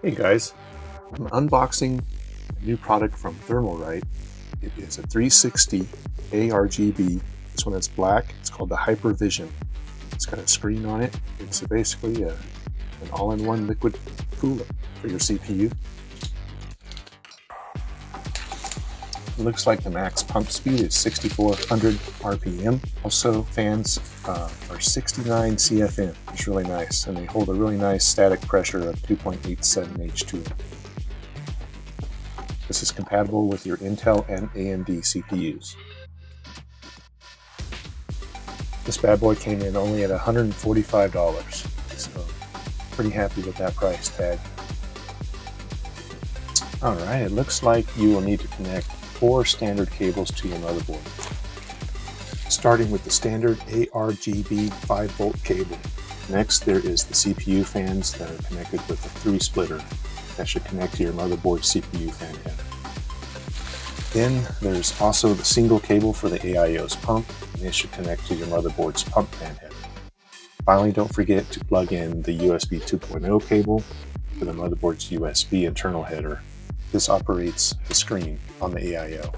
Hey guys, I'm unboxing a new product from Thermalright. It is a 360 ARGB. This one is black. It's called the Hypervision. It's got a screen on it. It's basically an all-in-one liquid cooler for your CPU. It looks like the max pump speed is 6,400 RPM. Also, fans are 69 CFM. It's really nice, and they hold a really nice static pressure of 2.87 H2. This is compatible with your Intel and AMD CPUs. This bad boy came in only at $145, so pretty happy with that price tag. Alright, it looks like you will need to connect 4 standard cables to your motherboard. Starting with the standard ARGB 5-volt cable. Next, there is the CPU fans that are connected with a 3-splitter that should connect to your motherboard CPU fan header. Then there's also the single cable for the AIO's pump, and it should connect to your motherboard's pump fan header. Finally, don't forget to plug in the USB 2.0 cable for the motherboard's USB internal header. This operates the screen on the AIO.